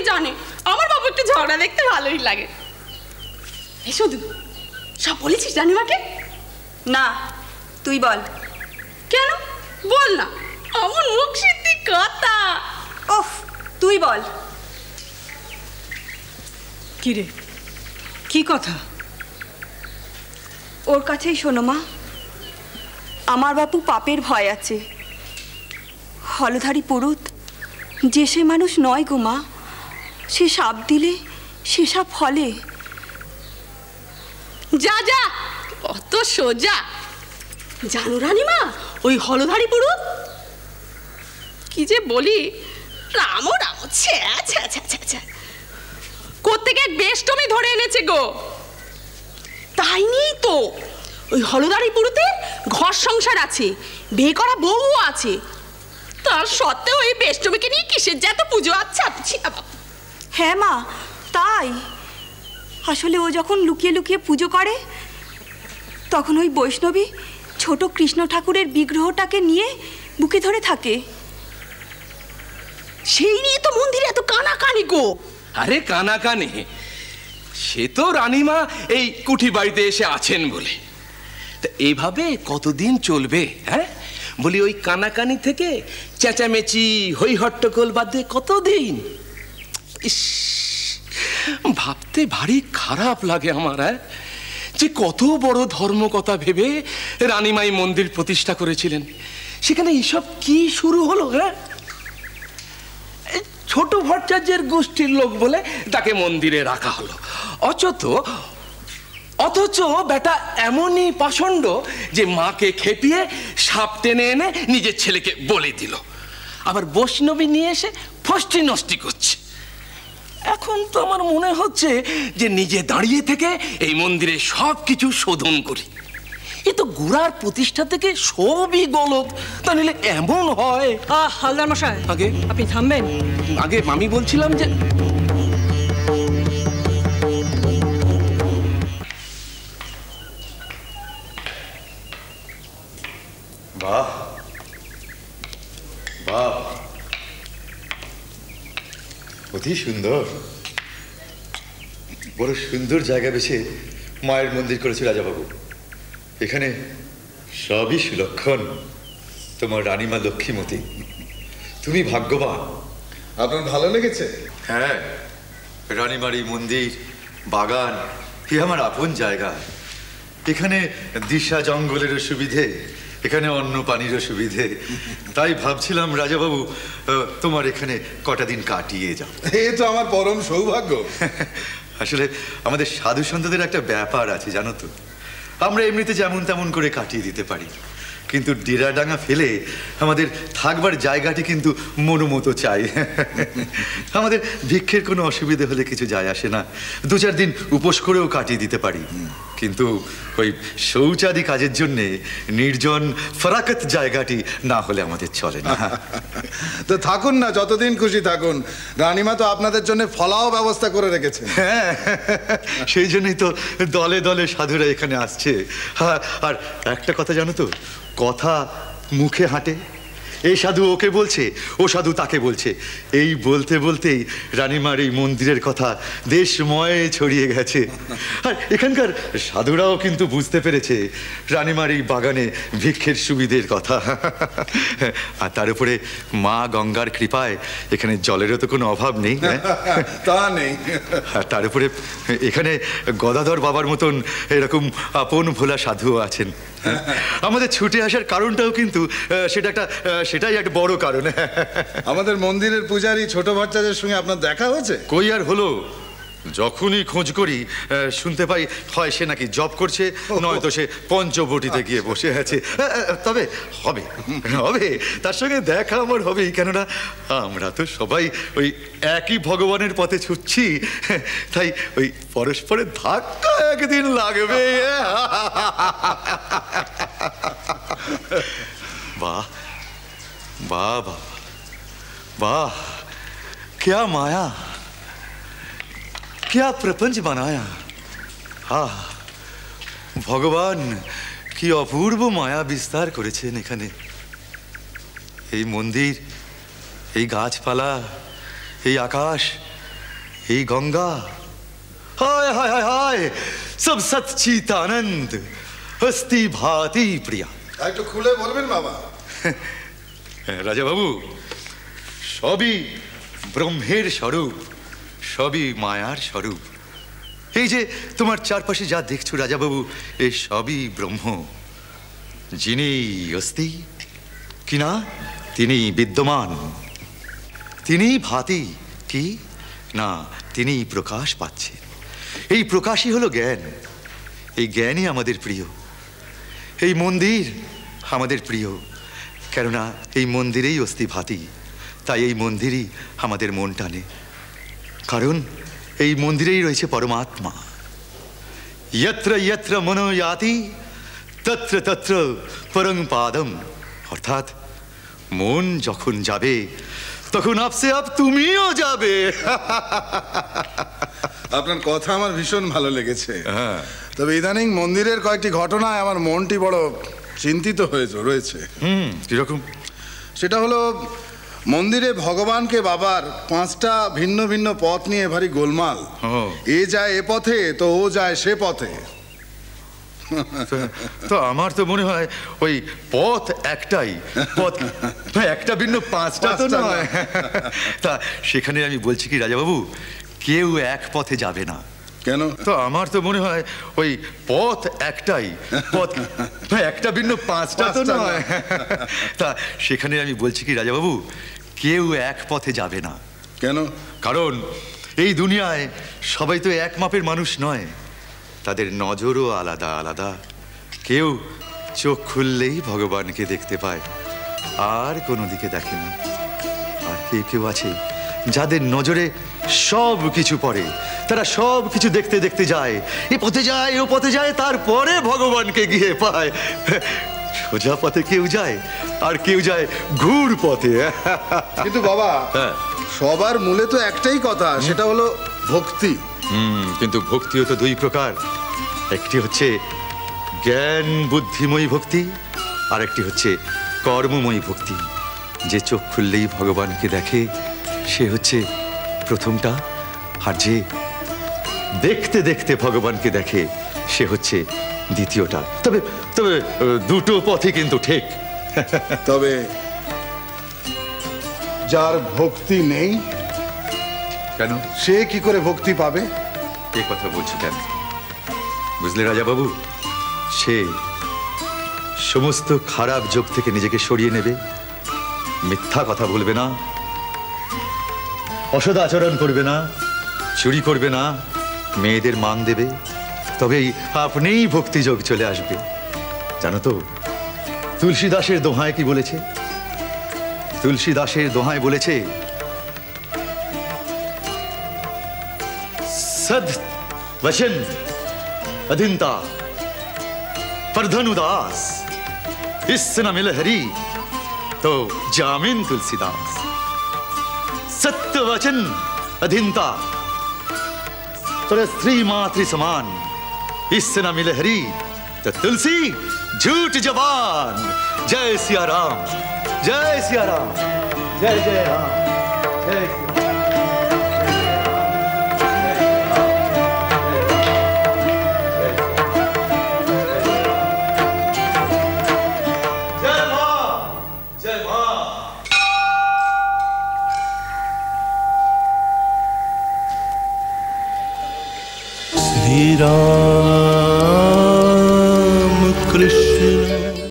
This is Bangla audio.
জানে আমার বাবু একটু ঝগড়া দেখতে ভালোই লাগে। এই শুধু সব বলেছিস রানীমাকে? না, তুই বল। কেন? বল না, আমার মুখ সিদ্ধি কথা। ওফ, তুই বল। কি রে, কি কথা? ওর কাছেই শোনো মা। আমার বাপু পাপের ভয় আছে। হলধারী পুরুত যে সে মানুষ নয় গো মা। সে সাপ দিলে সে সাপ ফলে। যা যা, অত সোজা। জানো রানীমা, ওই হলধারী পুরুত কি যে বলি, রামো রামো ছ্যা ছ্যা ছ্যা ছ্যা ছ্যা কোত্থেকে বেষ্টমী ধরে এনেছে গো। তাই নিয়েই তো ওই হলধারী পুরুতের ঘর সংসার আছে, বিয়ে করা বউও আছে। তার সত্ত্বেও ওই বেষ্টমীকে নিয়ে কিসের যে এত পুজো? আচ্ছা বাবা। হ্যাঁ মা, তাই। আসলে ও যখন লুকিয়ে লুকিয়ে পুজো করে, তখন ওই বৈষ্ণবী ছোট কৃষ্ণ ঠাকুরের বিগ্রহটাকে নিয়ে বুকে ধরে থাকে। সেই নিয়ে তো মন্দিরে এত কানাকানি গো। আরে কানাকানি, সে তো রানীমা এই কুঠি বাড়িতে এসে আছেন বলে। তা এইভাবে কতদিন চলবে? হ্যাঁ বলি, ওই কানাকানি থেকে চেঁচামেচি হই হট্টগোল বাদ দিয়ে কতদিন? ইস, ভাবতে ভারী খারাপ লাগে আমার। হ্যাঁ, যে কত বড় ধর্মকথা ভেবে রানীমাই মন্দির প্রতিষ্ঠা করেছিলেন, সেখানে এইসব কি শুরু হলো? হ্যাঁ, ছোট ভট্টাচার্যের গোষ্ঠীর লোক বলে তাকে মন্দিরে রাখা হলো। অথচ বেটা এমনই পাষণ্ড যে মাকে খেপিয়ে সাপ টেনে এনে নিজের ছেলেকে বলে দিল। আবার বৈষ্ণবী নিয়ে এসে ফষ্টি নষ্টি করছে। এখন তো আমার মনে হচ্ছে যে নিজে দাঁড়িয়ে থেকে এই মন্দিরে সব কিছু শোধন করি। এ তো গোড়ার প্রতিষ্ঠা থেকে সবই গলত। তা নিলে এমন হয়? হালদার মশাই, আগে আপনি থামবেন। আগে আমি বলছিলাম যে বাহ বাহ, অতি সুন্দর। বড় সুন্দর জায়গা বেছে মায়ের মন্দির করেছে রাজাবাবু। এখানে সবই সুলক্ষণ। তোমার রানীমা লক্ষ্মীমতী, তুমি ভাগ্যবান। আপনার ভালো লেগেছে? হ্যাঁ, রানীমার এই মন্দির, বাগান, এ আমার আপন জায়গা। এখানে দিশা জঙ্গলেরও সুবিধে, এখানে অন্ন পানিরও সুবিধে। তাই ভাবছিলাম রাজাবাবু, তোমার এখানে কটা দিন কাটিয়ে যাও। এ তো আমার পরম সৌভাগ্য। আসলে আমাদের সাধু সন্তদের একটা ব্যাপার আছে জানো তো। আমরা এমনিতে যেমন তেমন করে কাটিয়ে দিতে পারি, কিন্তু ডেরাডাঙ্গা ফেলে আমাদের থাকবার জায়গাটি কিন্তু মনোমতো চাই। আমাদের ভিক্ষের কোনো অসুবিধে হলে কিছু যায় আসে না, 2-4 দিন উপোস করেও কাটিয়ে দিতে পারি। কিন্তু ওই শৌচাদি কাজের জন্যে নির্জন ফরাকত জায়গাটি না হলে আমাদের চলে না। তো থাকুন না, যতদিন খুশি থাকুন। রানীমা তো আপনাদের জন্য ফলাও ব্যবস্থা করে রেখেছে। হ্যাঁ, সেই জন্যই তো দলে দলে সাধুরা এখানে আসছে। আর একটা কথা জানো তো, কথা মুখে হাঁটে। এই সাধু ওকে বলছে, ও সাধু তাকে বলছে। এই বলতে বলতেই রানীমার এই মন্দিরের কথা দেশময় ছড়িয়ে গেছে। আর এখানকার সাধুরাও কিন্তু বুঝতে পেরেছে রানীমার এই বাগানে ভিক্ষের সুবিধের কথা। আর তার উপরে মা গঙ্গার কৃপায় এখানে জলেরও তো কোনো অভাব নেই। তা নেই। আর তার উপরে এখানে গদাধর বাবার মতন এরকম আপন ভোলা সাধুও আছেন। আমাদের ছুটে আসার কারণটাও কিন্তু সেটাই একটা বড় কারণ। আমাদের মন্দিরের পূজারী ছোট ভট্টাচার্যের সঙ্গে আপনার দেখা হয়েছে? কই আর হলো, যখনই খোঁজ করি শুনতে পাই হয় সে নাকি জব করছে, নয়তো সে পঞ্চবটিতে গিয়ে বসে আছে। তবে হবে হবে, তার সঙ্গে দেখা আমার হবেই। কেননা আমরা তো সবাই ওই একই ভগবানের পথে ছুটছি, তাই ওই পরস্পরের ধাক্কা একদিন লাগবে। वाह वाह वाह वाह, क्या माया, क्या प्रपंच बनाया। हाँ, भगवान কি অপূর্ব মায়া বিস্তার করেছেন এখানে। এই মন্দির, এই গাছপালা, এই আকাশ, हे गंगा, हाय हाय हाय हाय, सब सच्चित आनंद हस्ती भाती प्रिया। একটু খুলে বলবেন বাবা। রাজা বাবু, সবই ব্রহ্মের স্বরূপ, সবই মায়ার স্বরূপ। এই যে তোমার চারপাশে যা দেখছো রাজা বাবু, এই সবই ব্রহ্ম। যিনি অস্তি কিনা তিনি বিদ্যমান, তিনি ভাতি কি না তিনি প্রকাশ পাচ্ছেন। এই প্রকাশই হলো জ্ঞান। এই জ্ঞানই আমাদের প্রিয়। এই মন্দির আমাদের প্রিয়, কেননা এই মন্দিরেই অস্তি ভাতি। তাই এই মন্দিরই আমাদের মন টানে, কারণ এই মন্দিরেই রয়েছে পরমাত্মা। यत्र यत्र মনো याति তত্র তত্র পরং পাদম। অর্থাৎ মন যখন যাবে তখন আপসে আপ তুমিও যাবে। আপনার কথা আমার ভীষণ ভালো লেগেছে। তবে ইদানিং মন্দিরের কয়েকটি ঘটনায় আমার মনটি বড় চিন্তিত রয়েছে। কিরকম? সেটা হলো মন্দিরে ভগবানকে বাবার 5টা ভিন্ন ভিন্ন পথ নিয়ে ভারী গোলমাল। এ যায় এ পথে তো ও যায় সে পথে। তো আমার তো মনে হয় ওই পথ একটাই, পথ একটা ভিন্ন 5টা তো নয়। তা সেখানে আমি বলছি কি রাজাবাবু, কেউ এক পথে যাবে না। কেন? তো আমার তো মনে হয় ওই পথ একটাই, পথ একটা ভিন্ন 5টা তো নয়। তা সেখানে আমি বলছি কি রাজাবাবু, কেউ এক পথে যাবে না। কেন? কারণ এই দুনিয়ায় সবাই তো এক মাপের মানুষ নয়, তাদের নজরও আলাদা আলাদা। কেউ চোখ খুললেই ভগবানকে দেখতে পায়, আর কোনো দিকে দেখে না। আর কেউ কেউ আছে যাদের নজরে সব কিছু পড়ে, তারা সব কিছু দেখতে দেখতে যায়, এ পথে যায় ও পথে যায়, তারপরে ভগবানকে গিয়ে পায়। সোজা পথে কেউ যায় আর কেউ যায় ঘুর পথে। কিন্তু বাবা, সবার মূলে তো একটাই কথা, সেটা হলো ভক্তি। কিন্তু ভক্তিও তো 2 প্রকার। একটি হচ্ছে জ্ঞান বুদ্ধিময়ী ভক্তি, আর একটি হচ্ছে কর্মময়ী ভক্তি। যে চোখ খুললেই ভগবানকে দেখে সে হচ্ছে প্রথমটা, আর যে দেখতে দেখতে ভগবানকে দেখে সে হচ্ছে দ্বিতীয়টা। তবে তবে দুটো পথই কিন্তু ঠিক। তবে যার ভক্তি নেই, কেন সে কি করে ভক্তি পাবে? এ কথা বলছো কেন? বুঝলে রাজা বাবু, সে সমস্ত খারাপ যোগ থেকে নিজেকে সরিয়ে নেবে, মিথ্যা কথা বলবে না, অসৎ আচরণ করবে না, চুরি করবে না, মেয়েদের মান দেবে, তবেই আপনিই ভক্তিযোগ চলে আসবে। জানো তো তুলসী দাসের দোহায় কি বলেছে? তুলসী দাসের দোহায় বলেছে, सद वचन अधीनता परधन उदास, इससे न मिले हरि तो जामिन तुलसीदास। सत्य वचन अधीनता पर स्त्री मातृ समान, इससे न मिले हरि तो तुलसी झूठ जबान। जय सिया राम, जय सिया राम, जय जय राम, जय सिया। श्री राम कृष्ण